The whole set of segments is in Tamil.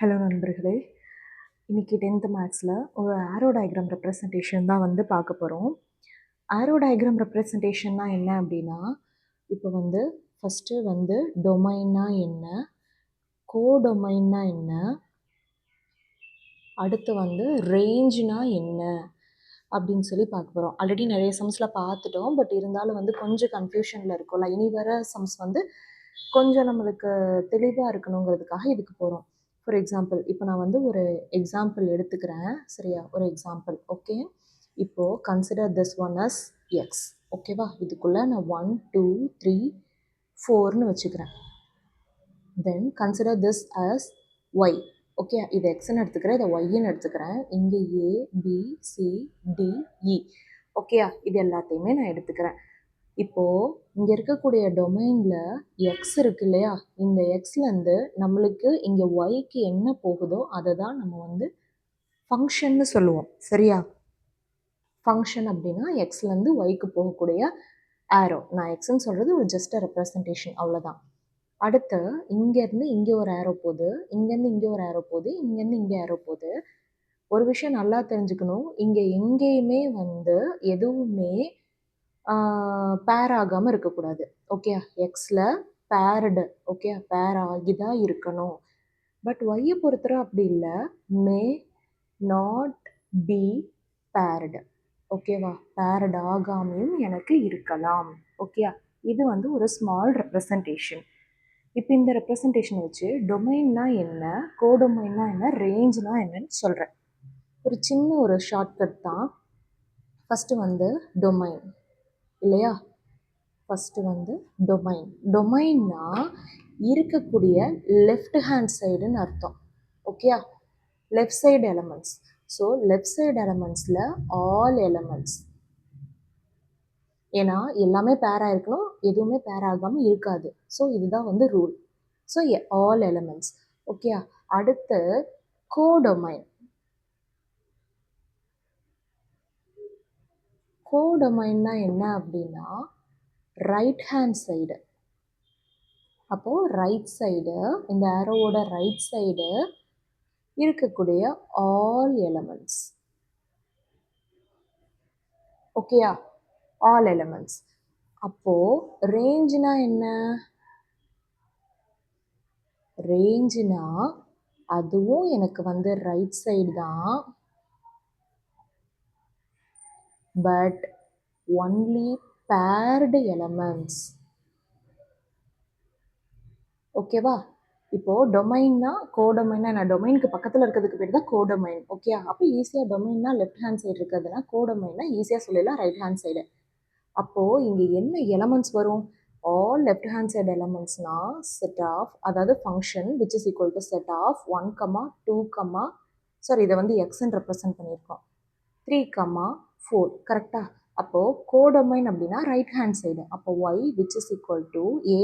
ஹலோ நண்பர்களே, இன்னைக்கு 10th மேக்ஸில் ஒரு ஆரோ டயக்ராம் ரெப்ரசன்டேஷன் தான் வந்து பார்க்க போகிறோம். ஆரோ டயக்ராம் ரெப்ரசன்டேஷன்னா என்ன அப்படின்னா, இப்போ வந்து ஃபஸ்ட்டு வந்து டொமைன்னா என்ன, கோடொமைன்னா என்ன, அடுத்து வந்து ரேஞ்சுனா என்ன அப்படின்னு சொல்லி பார்க்க போகிறோம். ஆல்ரெடி நிறைய சம்ஸில் பார்த்துட்டோம், பட் இருந்தாலும் வந்து கொஞ்சம் கன்ஃபியூஷனில் இருக்கும்ல. இனி வர சம்ஸ் வந்து கொஞ்சம் நம்மளுக்கு தெளிவாக இருக்கணுங்கிறதுக்காக இதுக்கு போகிறோம். ஃபார் எக்ஸாம்பிள், இப்போ நான் வந்து ஒரு எக்ஸாம்பிள் எடுத்துக்கிறேன். சரியா? ஒரு எக்ஸாம்பிள். ஓகே, இப்போது consider this one as X. ஓகேவா? இதுக்குள்ளே நான் 1 2 3 4ன்னு வச்சுக்கிறேன். Then consider this as Y. Okay, இது எக்ஸ்ன்னு எடுத்துக்கிறேன், இதை ஒய்ன்னு எடுத்துக்கிறேன். இங்கே A B C D E. ஓகேயா? இது எல்லாத்தையுமே நான் எடுத்துக்கிறேன். இப்போது இங்கே இருக்கக்கூடிய டொமைனில் எக்ஸ் இருக்கு இல்லையா? இந்த எக்ஸ்லேருந்து நம்மளுக்கு இங்கே ஒய்க்கு என்ன போகுதோ அதை தான் நம்ம வந்து ஃபங்க்ஷன்னு சொல்லுவோம். சரியா? ஃபங்க்ஷன் அப்படின்னா எக்ஸ்லேருந்து ஒய்க்கு போகக்கூடிய ஆரோ. நான் எக்ஸ்ன்னு சொல்கிறது ஒரு ஜஸ்ட் ரெப்ரசன்டேஷன், அவ்வளோதான். அடுத்து இங்கேருந்து இங்கே ஒரு ஆரோ போகுது, இங்கேருந்து இங்கே ஒரு ஆரோ போகுது, இங்கேருந்து இங்கே ஆரோ போகுது. ஒரு விஷயம் நல்லா தெரிஞ்சுக்கணும், இங்கே எங்கேயுமே வந்து எதுவுமே பேர் ஆகாமல் இருக்கக்கூடாது. ஓகே, எக்ஸில் பேர்டு, ஓகே, பேர் ஆகி தான் இருக்கணும். பட் ஒய்யை பொறுத்தவரை அப்படி இல்லை, மே நாட் பி பேர்டு. ஓகேவா? பேர்டு ஆகாமையும் எனக்கு இருக்கலாம். ஓகே, இது வந்து ஒரு ஸ்மால் ரெப்ரசன்டேஷன். இப்போ இந்த ரெப்ரசன்டேஷனை வச்சு டொமைன்னா என்ன, கோடொமைன்னா என்ன, ரேஞ்ச்னா என்னன்னு சொல்கிறேன். ஒரு சின்ன ஒரு ஷார்ட்கட் தான். ஃபஸ்ட்டு வந்து டொமைன் இல்லையா? ஃபஸ்ட்டு வந்து டொமைன். டொமைன்னா இருக்கக்கூடிய லெஃப்ட் ஹேண்ட் சைடுன்னு அர்த்தம். ஓகேயா? Left side elements. So left side எலமெண்ட்ஸில் ஆல் எலமெண்ட்ஸ். ஏன்னா எல்லாமே பேர் ஆகிருக்கணும், எதுவுமே பேர் ஆகாமல் இருக்காது. ஸோ இதுதான் வந்து ரூல். So all elements. ஓகேயா? அடுத்து கோடொமைன். கோடொமைன்னா என்ன அப்படின்னா ரைட் ஹேண்ட் சைடு. அப்போது ரைட் சைடு, இந்த ஆரோவோட ரைட் சைடு இருக்கக்கூடிய ஆல் எலமெண்ட்ஸ். ஓகேயா? All elements. அப்போது ரேஞ்சுனா என்ன? ரேஞ்சுனா அதுவும் எனக்கு வந்து ரைட் சைடு தான், பட் ஒன்லி பேர்டு எலமெண்ட்ஸ். ஓகேவா? இப்போது டொமைன்னா கோடொமைன்னா நான் டொமைனுக்கு பக்கத்தில் இருக்கிறதுக்கு பேர் தான் கோடொமைன். ஓகே, அப்போ ஈஸியாக டொமைன்னா லெஃப்ட் ஹேண்ட் சைடு இருக்கிறதுனா கோடொமைன்னா ஈஸியாக சொல்லலாம் ரைட் ஹேண்ட் சைடு. அப்போது இங்கே என்ன எலமெண்ட்ஸ் வரும்? ஆல் லெஃப்ட் ஹேண்ட் சைடு எலமெண்ட்ஸ்னா செட் ஆஃப், அதாவது function which is equal to set of 1, 2, sorry இதை வந்து எக்ஸ்ன்னு ரெப்ரசன்ட் பண்ணியிருக்கோம், 3, 4. கரெக்டாக? அப்போது கோடொமைன் அப்படின்னா ரைட் ஹேண்ட் சைடு. அப்போ y which is equal to A,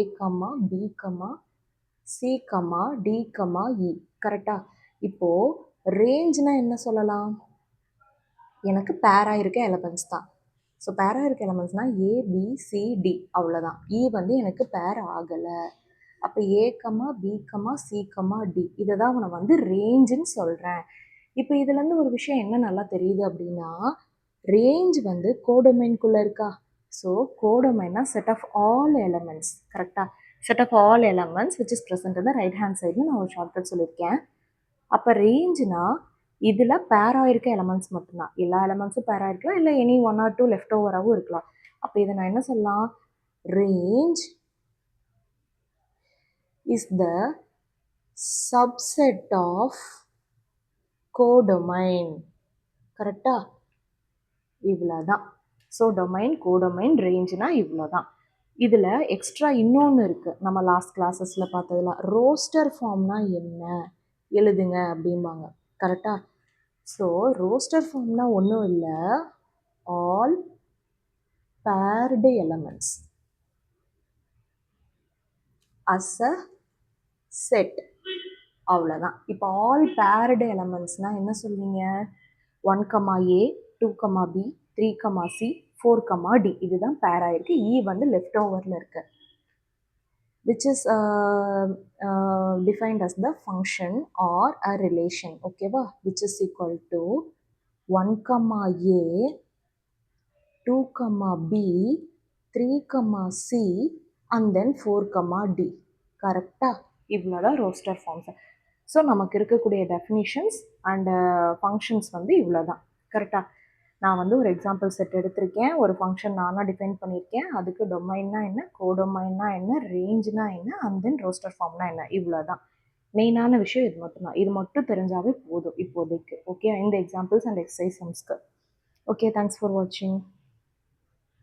B, C, D, E. கரெக்டா? இப்போது ரேஞ்ச்னா என்ன சொல்லலாம்? எனக்கு பேராக இருக்க எலமெண்ட்ஸ் தான். ஸோ பேராக இருக்க எலமெண்ட்ஸ்னால் ஏ பி சி டி, அவ்வளோதான். இ வந்து எனக்கு பேர் ஆகலை. அப்போ ஏ, பி, சி, டி, இதை தான் நான் வந்து ரேஞ்சுன்னு சொல்கிறேன். இப்போ இதுலேருந்து ஒரு விஷயம் என்ன நல்லா தெரியுது அப்படின்னா, ரேஞ்ச் வந்து கோடொமைனுக்குள்ளே இருக்கா? ஸோ கோடொமைன்னா செட் ஆஃப் ஆல் எலமெண்ட்ஸ். கரெக்டாக? Set of all elements which is present இந்த ரைட் ஹேண்ட் சைடுன்னு நான் ஒரு ஷார்ட்கட் சொல்லியிருக்கேன். அப்போ ரேஞ்சுனா இதில் பேராக இருக்க எலமெண்ட்ஸ் மட்டும்தான். எல்லா எலமெண்ட்ஸும் பேராக இருக்கலாம், இல்லை எனி 1 or 2 லெஃப்ட் ஓவராகவும் இருக்கலாம். அப்போ இதை நான் என்ன சொல்லலாம்? Range is the subset of codomain. கரெக்டா? இவ்வளோதான். ஸோ டொமைன், கோடொமைன், ரேஞ்சுனா இவ்வளோ தான். இதில் எக்ஸ்ட்ரா இன்னொன்று இருக்குது, நம்ம லாஸ்ட் கிளாஸஸில் பார்த்ததுலாம். ரோஸ்டர் ஃபார்ம்னா என்ன எழுதுங்க அப்படிம்பாங்க. கரெக்டாக? ஸோ ரோஸ்டர் ஃபார்ம்னா ஒன்றும் இல்லை, all paired elements as a set, அவ்வளோதான். இப்போ ஆல் பேர்டு எலமெண்ட்ஸ்னால் என்ன சொல்வீங்க? 1, A, 2, B, 3, C, 4, D, இதுதான் பேர் ஆகிருக்கு. இ வந்து லெஃப்ட் ஓவரில் இருக்கு. which is defined as the function or a relation, okay va, which is equal to 1 comma a, 2 comma b, 3 comma c and then 4 comma d. கரெக்டா? இவ்வளோதான் ரோஸ்டர் ஃபார்ம்ஸ். ஸோ நமக்கு இருக்கக்கூடிய டெஃபினிஷன்ஸ் அண்ட் ஃபங்க்ஷன்ஸ் வந்து இவ்வளோ தான். கரெக்டாக? நான் வந்து ஒரு எக்ஸாம்பிள் செட் எடுத்திருக்கேன். ஒரு ஃபங்க்ஷன் நானாக டிஃபைன் பண்ணியிருக்கேன். அதுக்கு டொமைன்னா என்ன, கோடொமைன்னா என்ன, ரேஞ்ச்னா என்ன, அண்ட் தென் ரோஸ்டர் ஃபார்ம்னா என்ன, இவ்வளோ தான். மெயினான விஷயம் இது மட்டும்தான். இது மட்டும் தெரிஞ்சாவே போதும் இப்போதைக்கு. ஓகே, இந்த எக்ஸாம்பிள்ஸ் அண்ட் எக்ஸசைஸ் சம்ஸ்க்கு. ஓகே, தேங்க்ஸ் ஃபார் வாட்சிங்.